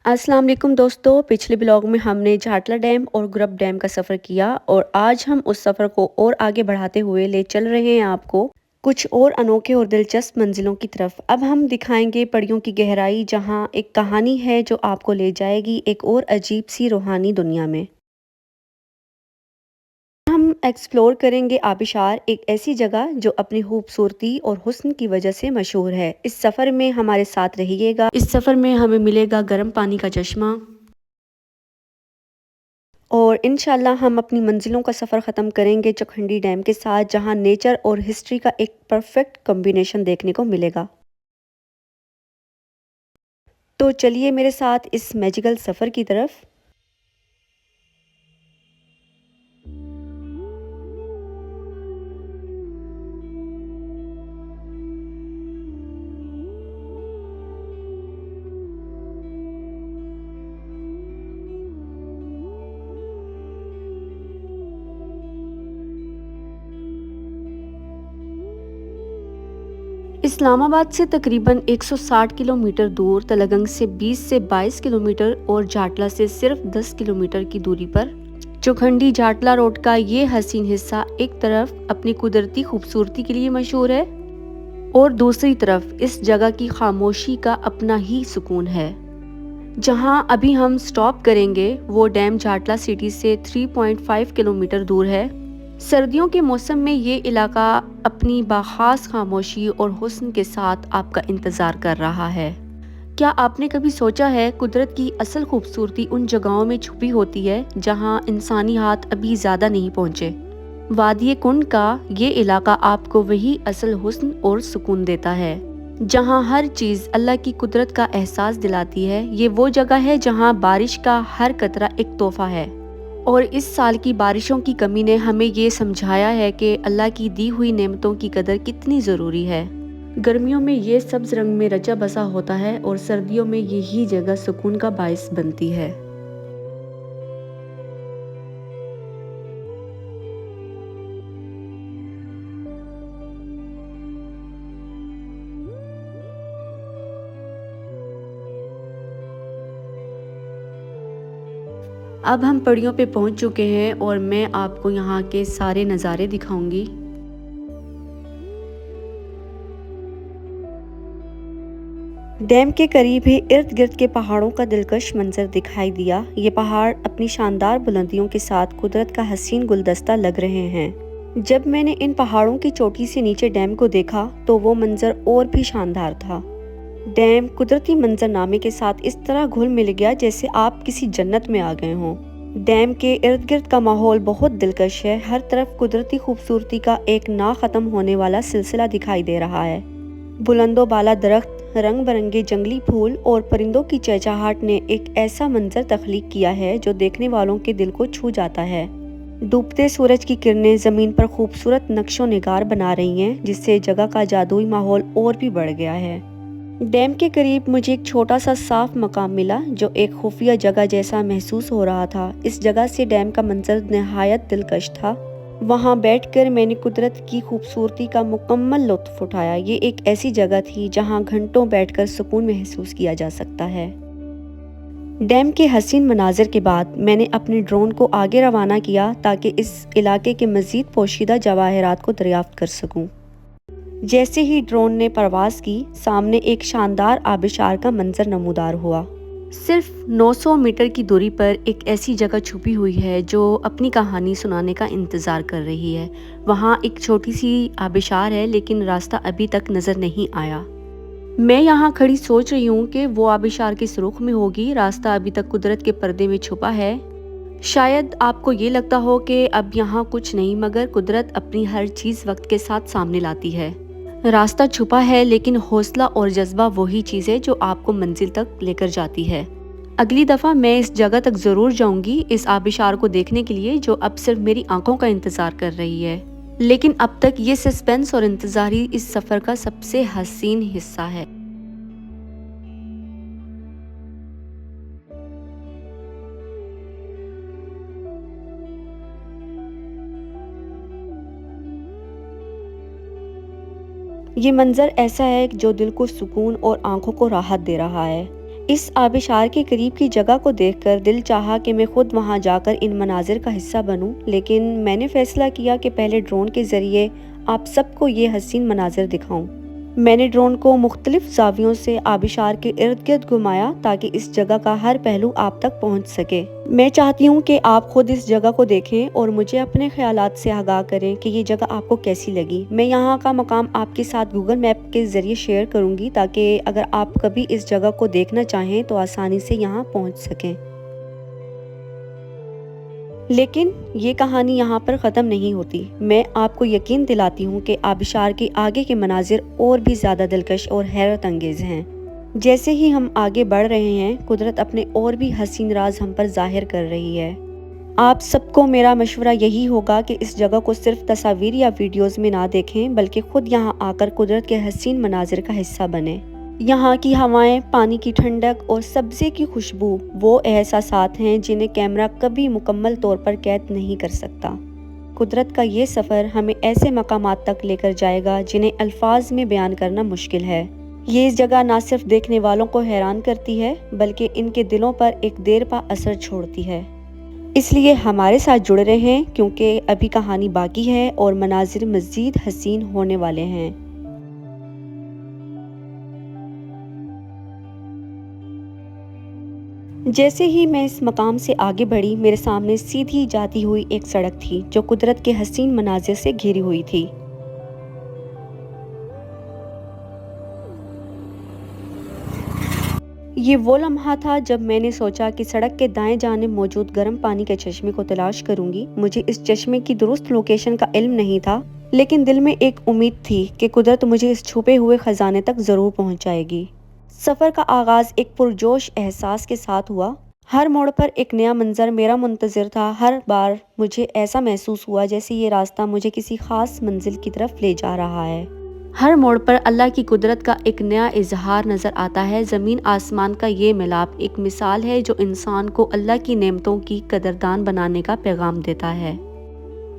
अस्सलाम वालेकुम दोस्तों। पिछले ब्लॉग में हमने झाटला डैम और गुरब डैम का सफ़र किया और आज हम उस सफ़र को और आगे बढ़ाते हुए ले चल रहे हैं आपको कुछ और अनोखे और दिलचस्प मंजिलों की तरफ। अब हम दिखाएंगे पड़ियों की गहराई, जहां एक कहानी है जो आपको ले जाएगी एक और अजीब सी रूहानी दुनिया में। हम एक्सप्लोर करेंगे आबिशार, एक ऐसी जगह जो अपनी खूबसूरती और हुस्न की वजह से मशहूर है। इस सफ़र में हमारे साथ रहिएगा। इस सफ़र में हमें मिलेगा गर्म पानी का चश्मा और इंशाल्लाह हम अपनी मंजिलों का सफ़र ख़त्म करेंगे चौखंडी डैम के साथ, जहां नेचर और हिस्ट्री का एक परफेक्ट कॉम्बिनेशन देखने को मिलेगा। तो चलिए मेरे साथ इस मैजिकल सफ़र की तरफ। इस्लामाबाद से तकरीबन 160 किलोमीटर दूर, तलगंग से 20 से 22 किलोमीटर और जाटला से सिर्फ 10 किलोमीटर की दूरी पर चौखंडी जाटला रोड का ये हसीन हिस्सा एक तरफ अपनी कुदरती खूबसूरती के लिए मशहूर है और दूसरी तरफ इस जगह की खामोशी का अपना ही सुकून है। जहां अभी हम स्टॉप करेंगे वो डैम जाटला सिटी से 3.5 किलोमीटर दूर है। सर्दियों के मौसम में ये इलाका अपनी बाखास खामोशी और हुस्न के साथ आपका इंतज़ार कर रहा है। क्या आपने कभी सोचा है कुदरत की असल खूबसूरती उन जगहों में छुपी होती है जहां इंसानी हाथ अभी ज़्यादा नहीं पहुंचे? वादिये कुंड का ये इलाका आपको वही असल हुस्न और सुकून देता है, जहां हर चीज़ अल्लाह की कुदरत का एहसास दिलाती है। ये वो जगह है जहां बारिश का हर कतरा एक तोहफा है और इस साल की बारिशों की कमी ने हमें ये समझाया है कि अल्लाह की दी हुई नेमतों की कदर कितनी ज़रूरी है। गर्मियों में ये सब्ज रंग में रचा बसा होता है और सर्दियों में यही जगह सुकून का बायस बनती है। अब हम पड़ियों पे पहुंच चुके हैं और मैं आपको यहाँ के सारे नज़ारे दिखाऊंगी। डैम के करीब ही इर्द गिर्द के पहाड़ों का दिलकश मंजर दिखाई दिया। ये पहाड़ अपनी शानदार बुलंदियों के साथ कुदरत का हसीन गुलदस्ता लग रहे हैं। जब मैंने इन पहाड़ों की चोटी से नीचे डैम को देखा तो वो मंजर और भी शानदार था। डैम कुदरती मंजरनामे के साथ इस तरह घुल मिल गया जैसे आप किसी जन्नत में आ गए हों। डैम के इर्द गिर्द का माहौल बहुत दिलकश है। हर तरफ कुदरती खूबसूरती का एक ना ख़त्म होने वाला सिलसिला दिखाई दे रहा है। बुलंदो बाला दरख्त, रंग बिरंगे जंगली फूल और परिंदों की चहचहाहट ने एक ऐसा मंजर तख्लीक किया है जो देखने वालों के दिल को छू जाता है। डूबते सूरज की किरणें ज़मीन पर खूबसूरत नक्शो निगार बना रही हैं, जिससे जगह का जादुई माहौल और भी बढ़ गया है। डैम के करीब मुझे एक छोटा सा साफ मकाम मिला जो एक खुफिया जगह जैसा महसूस हो रहा था। इस जगह से डैम का मंजर नहायत दिलकश था। वहां बैठकर मैंने कुदरत की खूबसूरती का मुकम्मल लुत्फ उठाया। ये एक ऐसी जगह थी जहां घंटों बैठकर सुकून महसूस किया जा सकता है। डैम के हसीन मनाजिर के बाद मैंने अपने ड्रोन को आगे रवाना किया ताकि इस इलाके के मज़ीद पोशीदा जवाहरात को दरियाफ्त कर सकूं। जैसे ही ड्रोन ने परवाज़ की, सामने एक शानदार आबिशार का मंजर नमूदार हुआ। सिर्फ 900 मीटर की दूरी पर एक ऐसी जगह छुपी हुई है जो अपनी कहानी सुनाने का इंतज़ार कर रही है। वहाँ एक छोटी सी आबिशार है, लेकिन रास्ता अभी तक नज़र नहीं आया। मैं यहाँ खड़ी सोच रही हूँ कि वो आबिशार किस रुख में होगी। रास्ता अभी तक कुदरत के पर्दे में छुपा है। शायद आपको ये लगता हो कि अब यहाँ कुछ नहीं, मगर कुदरत अपनी हर चीज़ वक्त के साथ सामने लाती है। रास्ता छुपा है, लेकिन हौसला और जज्बा वही चीज़ है जो आपको मंजिल तक लेकर जाती है। अगली दफ़ा मैं इस जगह तक ज़रूर जाऊंगी, इस आबिशार को देखने के लिए जो अब सिर्फ मेरी आंखों का इंतज़ार कर रही है। लेकिन अब तक ये सस्पेंस और इंतज़ार ही इस सफ़र का सबसे हसीन हिस्सा है। ये मंजर ऐसा है जो दिल को सुकून और आंखों को राहत दे रहा है। इस आबिशार के करीब की जगह को देखकर दिल चाहा कि मैं खुद वहां जाकर इन मनाजिर का हिस्सा बनूं, लेकिन मैंने फैसला किया कि पहले ड्रोन के ज़रिए आप सबको ये हसीन मनाजिर दिखाऊं। मैंने ड्रोन को मुख्तलिफ ज़ावियों से आबिशार के इर्द गिर्द घुमाया ताकि इस जगह का हर पहलू आप तक पहुंच सके। मैं चाहती हूं कि आप खुद इस जगह को देखें और मुझे अपने ख्यालात से आगाह करें कि ये जगह आपको कैसी लगी। मैं यहाँ का मकाम आपके साथ गूगल मैप के ज़रिए शेयर करूँगी ताकि अगर आप कभी इस जगह को देखना चाहें तो आसानी से यहाँ पहुँच सकें। लेकिन ये कहानी यहाँ पर ख़त्म नहीं होती। मैं आपको यकीन दिलाती हूँ कि आबिशार के आगे के मनाजिर और भी ज़्यादा दिलकश और हैरत अंगेज़ हैं। जैसे ही हम आगे बढ़ रहे हैं, कुदरत अपने और भी हसीन राज हम पर ज़ाहिर कर रही है। आप सबको मेरा मशवरा यही होगा कि इस जगह को सिर्फ तस्वीर या वीडियोज़ में ना देखें, बल्कि खुद यहाँ आकर कुदरत के हसीन मनाजिर का हिस्सा बने। यहाँ की हवाएं, पानी की ठंडक और सब्ज़े की खुशबू वो एहसासात हैं जिन्हें कैमरा कभी मुकम्मल तौर पर कैद नहीं कर सकता। कुदरत का ये सफ़र हमें ऐसे मकामात तक लेकर जाएगा जिन्हें अल्फाज में बयान करना मुश्किल है। ये जगह ना सिर्फ देखने वालों को हैरान करती है, बल्कि इनके दिलों पर एक देरपा असर छोड़ती है। इसलिए हमारे साथ जुड़े रहें, क्योंकि अभी कहानी बाकी है और मनाजिर मज़ीद हसीन होने वाले हैं। जैसे ही मैं इस मकाम से आगे बढ़ी, मेरे सामने सीधी जाती हुई एक सड़क थी जो कुदरत के हसीन मनाजिर से घिरी हुई थी। ये वो लम्हा था जब मैंने सोचा कि सड़क के दाएं जानिब मौजूद गर्म पानी के चश्मे को तलाश करूंगी। मुझे इस चश्मे की दुरुस्त लोकेशन का इल्म नहीं था, लेकिन दिल में एक उम्मीद थी कि कुदरत मुझे इस छुपे हुए खजाने तक जरूर पहुंचाएगी। सफर का आगाज एक पुरजोश एहसास के साथ हुआ। हर मोड़ पर एक नया मंजर मेरा मुंतज़िर था। हर बार मुझे ऐसा महसूस हुआ जैसे ये रास्ता मुझे किसी खास मंजिल की तरफ ले जा रहा है। हर मोड़ पर अल्लाह की कुदरत का एक नया इजहार नज़र आता है। ज़मीन आसमान का ये मिलाप एक मिसाल है जो इंसान को अल्लाह की नेमतों की कदरदान बनाने का पैगाम देता है।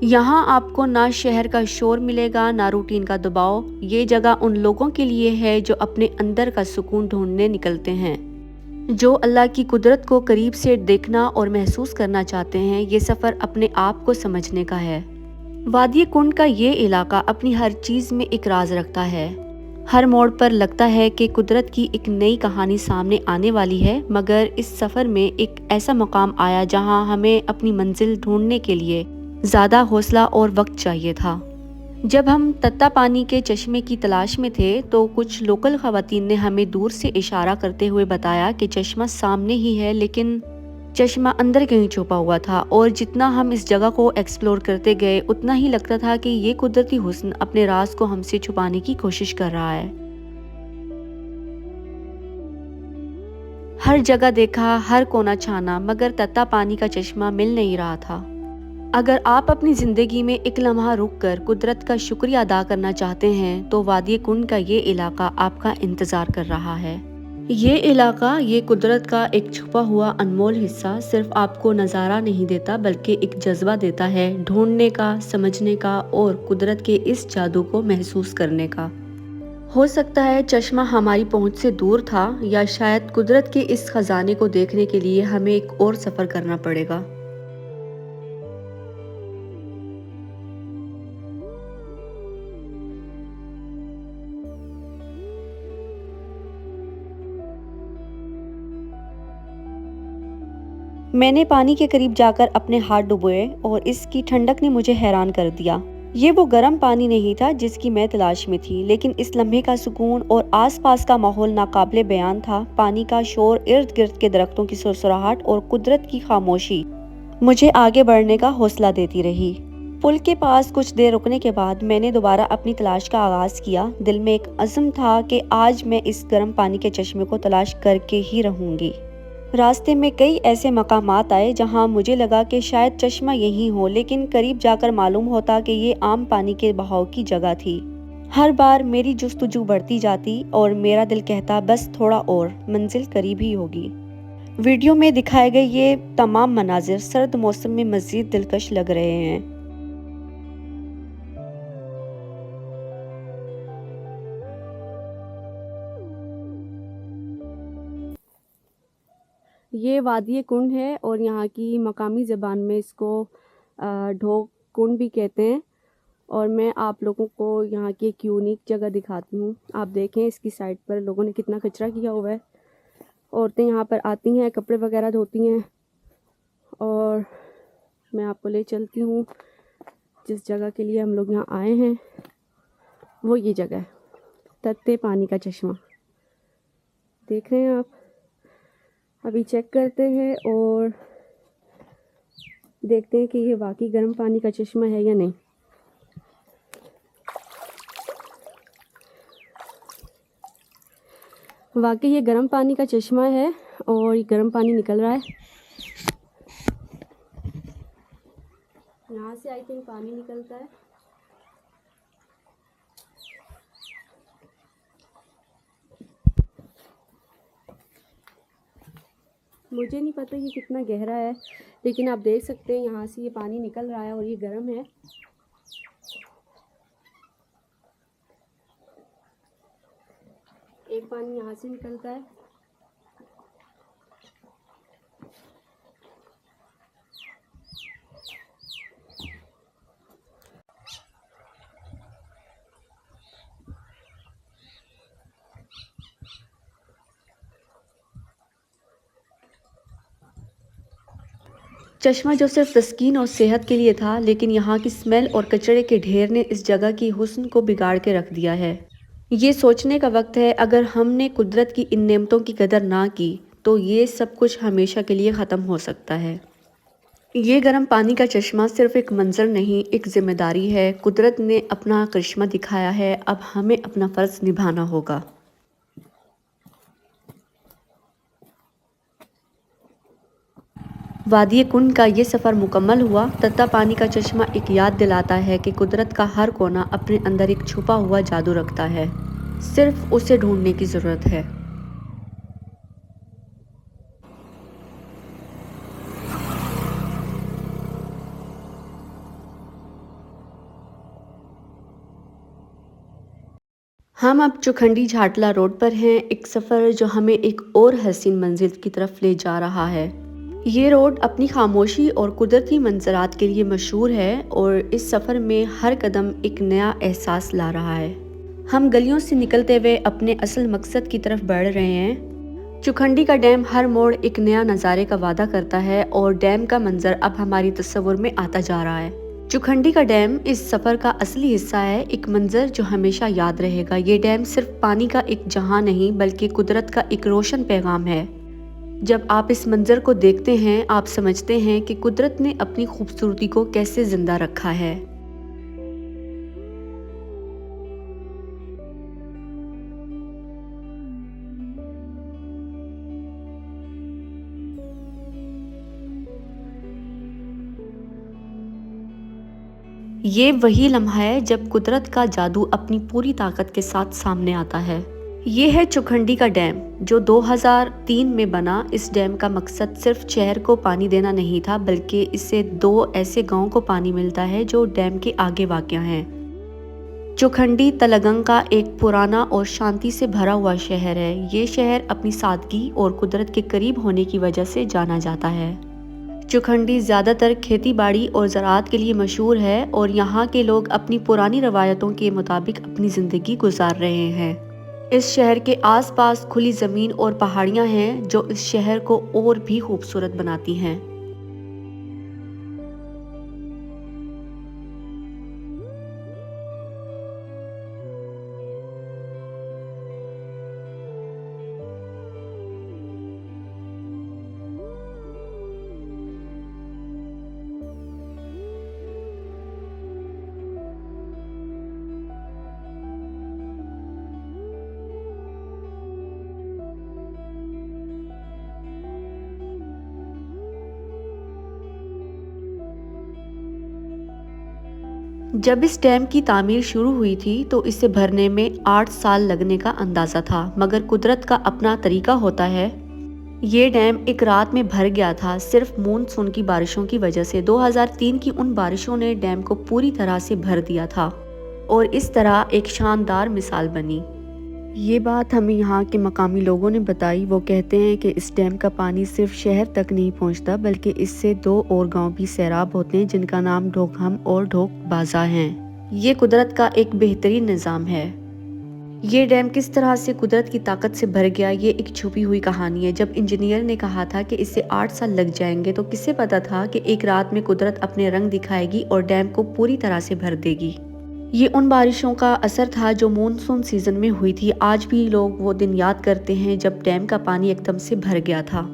यहाँ आपको ना शहर का शोर मिलेगा, ना रूटीन का दबाव। ये जगह उन लोगों के लिए है जो अपने अंदर का सुकून ढूंढने निकलते हैं, जो अल्लाह की कुदरत को करीब से देखना और महसूस करना चाहते हैं। ये सफ़र अपने आप को समझने का है। वादी कुंड का ये इलाका अपनी हर चीज़ में एक राज रखता है। हर मोड़ पर लगता है कि कुदरत की एक नई कहानी सामने आने वाली है, मगर इस सफ़र में एक ऐसा मकाम आया जहां हमें अपनी मंजिल ढूंढने के लिए ज़्यादा हौसला और वक्त चाहिए था। जब हम तत्ता पानी के चश्मे की तलाश में थे तो कुछ लोकल ख़वातीन ने हमें दूर से इशारा करते हुए बताया कि चश्मा सामने ही है, लेकिन चश्मा अंदर कहीं छुपा हुआ था। और जितना हम इस जगह को एक्सप्लोर करते गए, उतना ही लगता था कि ये कुदरती हुस्न अपने राज को हमसे छुपाने की कोशिश कर रहा है। हर जगह देखा, हर कोना छाना, मगर तत्ता पानी का चश्मा मिल नहीं रहा था। अगर आप अपनी ज़िंदगी में एक लम्हा रुक कर कुदरत का शुक्रिया अदा करना चाहते हैं तो वादी कुंड का ये इलाका आपका इंतज़ार कर रहा है। ये इलाका, ये कुदरत का एक छुपा हुआ अनमोल हिस्सा सिर्फ आपको नज़ारा नहीं देता, बल्कि एक जज्बा देता है ढूंढने का, समझने का और कुदरत के इस जादू को महसूस करने का। हो सकता है चश्मा हमारी पहुंच से दूर था, या शायद कुदरत के इस खजाने को देखने के लिए हमें एक और सफ़र करना पड़ेगा। मैंने पानी के करीब जाकर अपने हाथ डुबोए और इसकी ठंडक ने मुझे हैरान कर दिया। ये वो गर्म पानी नहीं था जिसकी मैं तलाश में थी, लेकिन इस लम्हे का सुकून और आसपास का माहौल नाकाबिले बयान था। पानी का शोर, इर्द गिर्द के दरख्तों की सुरसुराहट और कुदरत की खामोशी मुझे आगे बढ़ने का हौसला देती रही। पुल के पास कुछ देर रुकने के बाद मैंने दोबारा अपनी तलाश का आगाज किया। दिल में एक अज़्म था कि आज मैं इस गर्म पानी के चश्मे को तलाश करके ही रहूंगी। रास्ते में कई ऐसे मकामात आए जहां मुझे लगा कि शायद चश्मा यही हो, लेकिन करीब जाकर मालूम होता कि ये आम पानी के बहाव की जगह थी। हर बार मेरी जुस्तजू बढ़ती जाती और मेरा दिल कहता बस थोड़ा और, मंजिल करीब ही होगी। वीडियो में दिखाए गए ये तमाम मनाजिर सर्द मौसम में मज़ीद दिलकश लग रहे हैं। ये वादी कुंड है और यहाँ की मकामी ज़बान में इसको ढोक कुंड भी कहते हैं। और मैं आप लोगों को यहाँ की एक यूनिक जगह दिखाती हूँ। आप देखें इसकी साइड पर लोगों ने कितना कचरा किया हुआ है। औरतें यहाँ पर आती हैं, कपड़े वगैरह धोती हैं। और मैं आपको ले चलती हूँ जिस जगह के लिए हम लोग यहाँ आए हैं, वो ये जगह है, तत्ते पानी का चश्मा। देख रहे हैं आप। अभी चेक करते हैं और देखते हैं कि ये वाकई गर्म पानी का चश्मा है या नहीं। वाकई ये गर्म पानी का चश्मा है और ये गर्म पानी निकल रहा है। यहाँ से आई थिंक पानी निकलता है। मुझे नहीं पता ये कितना गहरा है, लेकिन आप देख सकते हैं यहाँ से ये पानी निकल रहा है और ये गर्म है। एक पानी यहाँ से निकलता है। चश्मा जो सिर्फ तस्कीन और सेहत के लिए था, लेकिन यहाँ की स्मेल और कचरे के ढेर ने इस जगह की हुस्न को बिगाड़ के रख दिया है। ये सोचने का वक्त है, अगर हमने कुदरत की इन नेमतों की कदर ना की तो ये सब कुछ हमेशा के लिए ख़त्म हो सकता है। ये गर्म पानी का चश्मा सिर्फ एक मंजर नहीं, एक जिम्मेदारी है। कुदरत ने अपना करिश्मा दिखाया है, अब हमें अपना फ़र्ज़ निभाना होगा। वादी कुंड का ये सफ़र मुकम्मल हुआ। तत्ता पानी का चश्मा एक याद दिलाता है कि कुदरत का हर कोना अपने अंदर एक छुपा हुआ जादू रखता है, सिर्फ उसे ढूंढने की ज़रूरत है। हम अब चुखंडी झाटला रोड पर हैं, एक सफ़र जो हमें एक और हसीन मंजिल की तरफ ले जा रहा है। ये रोड अपनी खामोशी और कुदरती मंजरात के लिए मशहूर है और इस सफ़र में हर कदम एक नया एहसास ला रहा है। हम गलियों से निकलते हुए अपने असल मकसद की तरफ बढ़ रहे हैं। चुखंडी का डैम हर मोड़ एक नया नज़ारे का वादा करता है और डैम का मंजर अब हमारी तस्वुर में आता जा रहा है। चुखंडी का डैम इस सफ़र का असली हिस्सा है, एक मंजर जो हमेशा याद रहेगा। ये डैम सिर्फ पानी का एक जहां नहीं, बल्कि कुदरत का एक रोशन पैगाम है। जब आप इस मंजर को देखते हैं, आप समझते हैं कि कुदरत ने अपनी खूबसूरती को कैसे जिंदा रखा है। ये वही लम्हा है जब कुदरत का जादू अपनी पूरी ताकत के साथ सामने आता है। ये है चुखंडी का डैम जो 2003 में बना। इस डैम का मकसद सिर्फ शहर को पानी देना नहीं था, बल्कि इससे 2 ऐसे गांव को पानी मिलता है जो डैम के आगे वाक़या हैं। चुखंडी तलगंग का एक पुराना और शांति से भरा हुआ शहर है। ये शहर अपनी सादगी और कुदरत के करीब होने की वजह से जाना जाता है। चुखंडी ज़्यादातर खेती बाड़ी और ज़राअत के लिए मशहूर है और यहाँ के लोग अपनी पुरानी रवायतों के मुताबिक अपनी ज़िंदगी गुजार रहे हैं। इस शहर के आसपास खुली ज़मीन और पहाड़ियाँ हैं जो इस शहर को और भी खूबसूरत बनाती हैं। जब इस डैम की तामीर शुरू हुई थी तो इसे भरने में 8 साल लगने का अंदाज़ा था, मगर कुदरत का अपना तरीका होता है। ये डैम एक रात में भर गया था, सिर्फ मानसून की बारिशों की वजह से। 2003 की उन बारिशों ने डैम को पूरी तरह से भर दिया था और इस तरह एक शानदार मिसाल बनी। ये बात हमें यहाँ के मकामी लोगों ने बताई। वो कहते हैं कि इस डैम का पानी सिर्फ शहर तक नहीं पहुँचता, बल्कि इससे 2 और गांव भी सैराब होते हैं, जिनका नाम ढोकहम और ढोक बाजा है। ये कुदरत का एक बेहतरीन निज़ाम है। ये डैम किस तरह से कुदरत की ताकत से भर गया, ये एक छुपी हुई कहानी है। जब इंजीनियर ने कहा था कि इससे 8 साल लग जाएंगे, तो किसे पता था कि एक रात में कुदरत अपने रंग दिखाएगी और डैम को पूरी तरह से भर देगी। ये उन बारिशों का असर था जो मॉनसून सीजन में हुई थी। आज भी लोग वो दिन याद करते हैं जब डैम का पानी एकदम से भर गया था।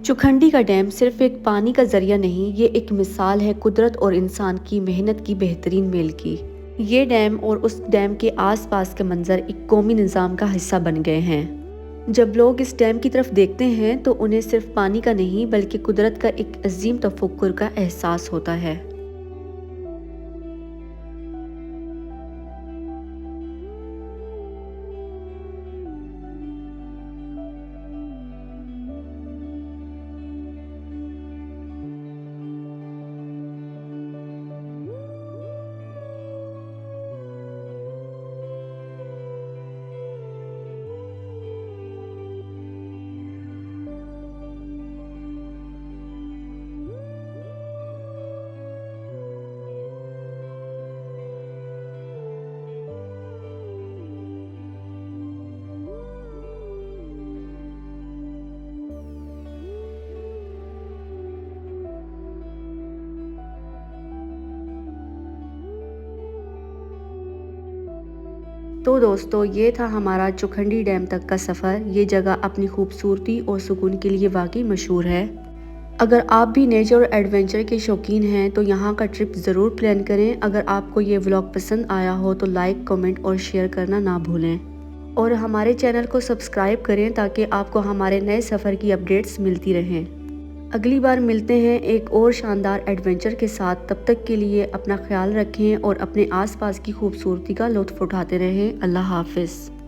चुखंडी का डैम सिर्फ एक पानी का जरिया नहीं, ये एक मिसाल है कुदरत और इंसान की मेहनत की बेहतरीन मेल की। ये डैम और उस डैम के आसपास के मंजर एक कौमी निज़ाम का हिस्सा बन गए हैं। जब लोग इस डैम की तरफ देखते हैं तो उन्हें सिर्फ पानी का नहीं, बल्कि कुदरत का एक अजीम तफक्कुर का एहसास होता है। तो दोस्तों, ये था हमारा चुखंडी डैम तक का सफ़र। ये जगह अपनी खूबसूरती और सुकून के लिए वाकई मशहूर है। अगर आप भी नेचर और एडवेंचर के शौकीन हैं तो यहाँ का ट्रिप ज़रूर प्लान करें। अगर आपको ये व्लॉग पसंद आया हो तो लाइक, कमेंट और शेयर करना ना भूलें। और हमारे चैनल को सब्सक्राइब करें ताकि आपको हमारे नए सफ़र की अपडेट्स मिलती रहें। अगली बार मिलते हैं एक और शानदार एडवेंचर के साथ। तब तक के लिए अपना ख्याल रखें और अपने आसपास की खूबसूरती का लुत्फ़ उठाते रहें। अल्लाह हाफ़िज़।